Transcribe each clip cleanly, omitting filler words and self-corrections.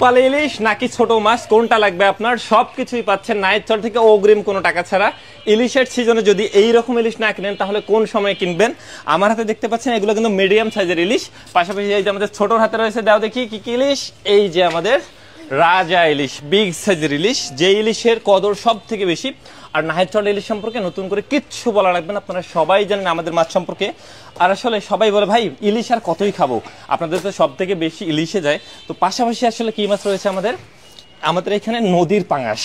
রূপালী ইলিশ নাকি ছোট মাছ কোনটা লাগবে আপনার? সবকিছুই পাচ্ছেন নাইটচর থেকে অগ্রিম কোনো টাকা ছাড়া। ইলিশের সিজনে যদি এই রকম ইলিশ না কিনেন তাহলে কোন সময় কিনবেন? আমার হাতে দেখতে পাচ্ছেন এগুলো কিন্তু মিডিয়াম সাইজের ইলিশ, পাশাপাশি এই যে আমাদের ছোটোর হাতে রয়েছে, দাও দেখি কি কি ইলিশ। এই যে আমাদের রাজা ইলিশ, বিগ সাইজের ইলিশ, যে ইলিশের কদর সব থেকে বেশি। আর নাহিদচর ইলিশ সম্পর্কে নতুন করে কিচ্ছু বলা লাগবে না, আপনারা সবাই জানেন আমাদের মাছ সম্পর্কে। আর আসলে সবাই বলে ভাই ইলিশ আর কতই খাবো, আপনাদের তো সব থেকে বেশি ইলিশে যায়। তো পাশাপাশি আসলে কি মাছ রয়েছে আমাদের এখানে? নদীর পাঙাশ।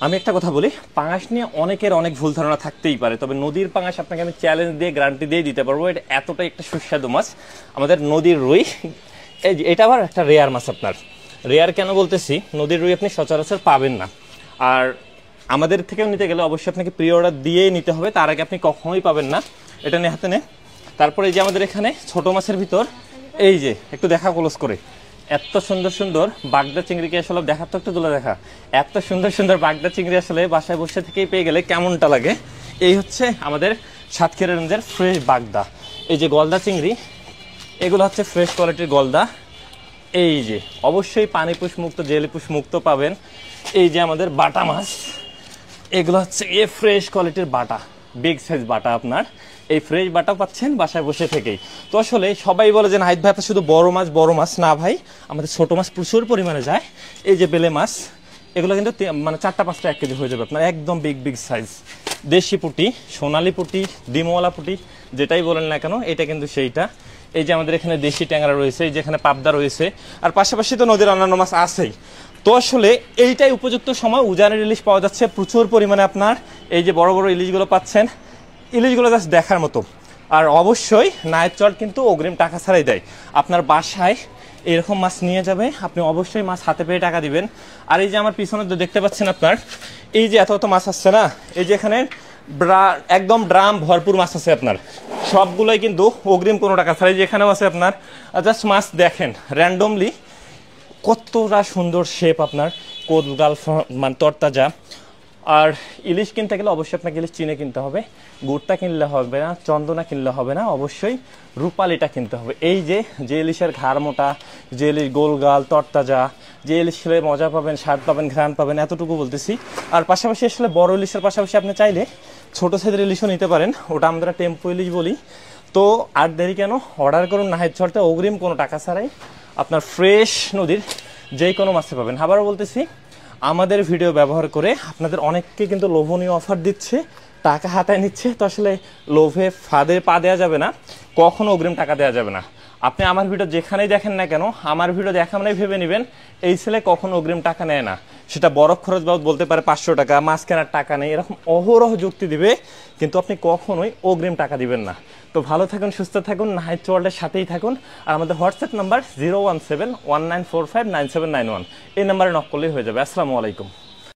আমি একটা কথা বলি, পাঙাশ নিয়ে অনেকের অনেক ভুল ধারণা থাকতেই পারে, তবে নদীর পাঙাশ আপনাকে আমি চ্যালেঞ্জ দিয়ে গ্যারান্টি দিয়ে দিতে পারবো, এটা এতটাই একটা সুস্বাদু মাছ। আমাদের নদীর রুই, এটা আবার একটা রেয়ার মাছ। আপনার রেয়ার কেন বলতেছি, নদীর রুই আপনি সচরাচর পাবেন না। আর আমাদের থেকেও নিতে গেলে অবশ্যই আপনাকে প্রি অর্ডার দিয়েই নিতে হবে, তার আগে আপনি কখনোই পাবেন না। এটা নিয়ে হাতে নে। তারপরে এই যে আমাদের এখানে ছোট মাছের ভিতর এই যে একটু দেখা ক্লোজ করে, এত সুন্দর সুন্দর বাগদা চিংড়িকে আসলে দেখার তো একটু তুলে দেখা, এত সুন্দর সুন্দর বাগদা চিংড়ি আসলে বাসায় বসে থেকেই পেয়ে গেলে কেমনটা লাগে। এই হচ্ছে আমাদের সাতক্ষীরা রেঞ্জের ফ্রেশ বাগদা। এই যে গলদা চিংড়ি, এগুলো হচ্ছে ফ্রেশ কোয়ালিটির গলদা। এই যে অবশ্যই পানিপুষ মুক্ত, জেলিপুষ মুক্ত পাবেন। এই যে আমাদের বাটা মাছ, এগুলো হচ্ছে ফ্রেশ কোয়ালিটির বাটা, বিগ সাইজ বাটা। আপনার এই ফ্রেশ বাটা পাচ্ছেন বাসায় বসে থেকেই। তো আসলে সবাই বলে যে নাহিদ ভাই শুধু বড় মাছ, না ভাই, আমাদের ছোট মাছ প্রচুর পরিমাণে যায়। এই যে বেলে মাছ, এগুলো কিন্তু মানে 4-5টা 1 কেজি হয়ে যাবে আপনার, একদম বিগ সাইজ। দেশি পুঁটি, সোনালি পুঁটি, ডিমওয়ালা পুঁটি, যেটাই বলেন না কেন, এটা কিন্তু সেইটা। এই যে আমাদের এখানে দেশি ট্যাংরা রয়েছে, এই যে এখানে পাবদা রয়েছে, আর পাশাপাশি তো নদীর অন্যান্য মাছ আছেই। তো আসলে এইটাই উপযুক্ত সময়, উজানের ইলিশ পাওয়া যাচ্ছে প্রচুর পরিমাণে। আপনার এই যে বড় বড় ইলিশগুলো পাচ্ছেন, ইলিশগুলো জাস্ট দেখার মতো। আর অবশ্যই নাহিদচর কিন্তু অগ্রিম টাকা ছাড়াই দেয়। আপনার বাসায় এরকম মাছ নিয়ে যাবে, আপনি অবশ্যই মাছ হাতে পেয়ে টাকা দিবেন। আর এই যে আমার পিছনে দেখতে পাচ্ছেন আপনার, এই যে এত মাছ আসছে না, এই যে এখানে একদম ড্রাম ভরপুর মাছ আছে আপনার, সবগুলোই কিন্তু অগ্রিম কোনো টাকা ছাড়াই। যেখানেও আছে আপনার, জাস্ট মাছ দেখেন র্যান্ডমলি কতটা সুন্দর শেপ, আপনার কোদগাল মানে তরতাজা। আর ইলিশ কিনতে গেলে অবশ্যই আপনাকে ইলিশ চিনে কিনতে হবে, গুড়টা কিনলে হবে না, চন্দনা কিনলে হবে না, অবশ্যই রূপালিটা কিনতে হবে। এই যে ইলিশের ঘাড় মোটা, যে ইলিশ গোলগাল তরতাজা, যে ইলিশ খেলে মজা পাবেন, স্বাদ পাবেন, ঘ্রাণ পাবেন, এতটুকু বলতেছি। আর পাশাপাশি আসলে বড় ইলিশের পাশাপাশি আপনি চাইলে ছোটো সাইজের ইলিশও নিতে পারেন, ওটা আমরা টেম্পো ইলিশ বলি। তো আর দেরি কেন, অর্ডার করুন নাহিদচরতে অগ্রিম কোনো টাকা ছাড়াই, আপনার ফ্রেশ নদীর যে কোনো মাছে পাবেন। আবারও বলতেছি, আমাদের ভিডিও ব্যবহার করে আপনাদের অনেককে কিন্তু লোভনীয় অফার দিচ্ছে, টাকা হাতায় নিচ্ছে। তো আসলে লোভে ফাঁদে পা দেওয়া যাবে না, কখনো অগ্রিম টাকা দেওয়া যাবে না। আপনি আমার ভিডিও যেখানেই দেখেন না কেন, আমার ভিডিও দেখা মানেই ভেবে নেবেন এই ছেলে কখনো অগ্রিম টাকা নেয় না। সেটা বরফ খরচ বাবদ বলতে পারে 500 টাকা, মাছ কেনার টাকা নেই, এরকম অহরহ যুক্তি দিবে, কিন্তু আপনি কখনোই অগ্রিম টাকা দিবেন না। তো ভালো থাকুন, সুস্থ থাকুন, নাহিদ ওয়ার্ল্ডের সাথেই থাকুন। আর আমাদের হোয়াটসঅ্যাপ নাম্বার 01719459791, এই নাম্বারে নক করলেই হয়ে যাবে। আসসালামু আলাইকুম।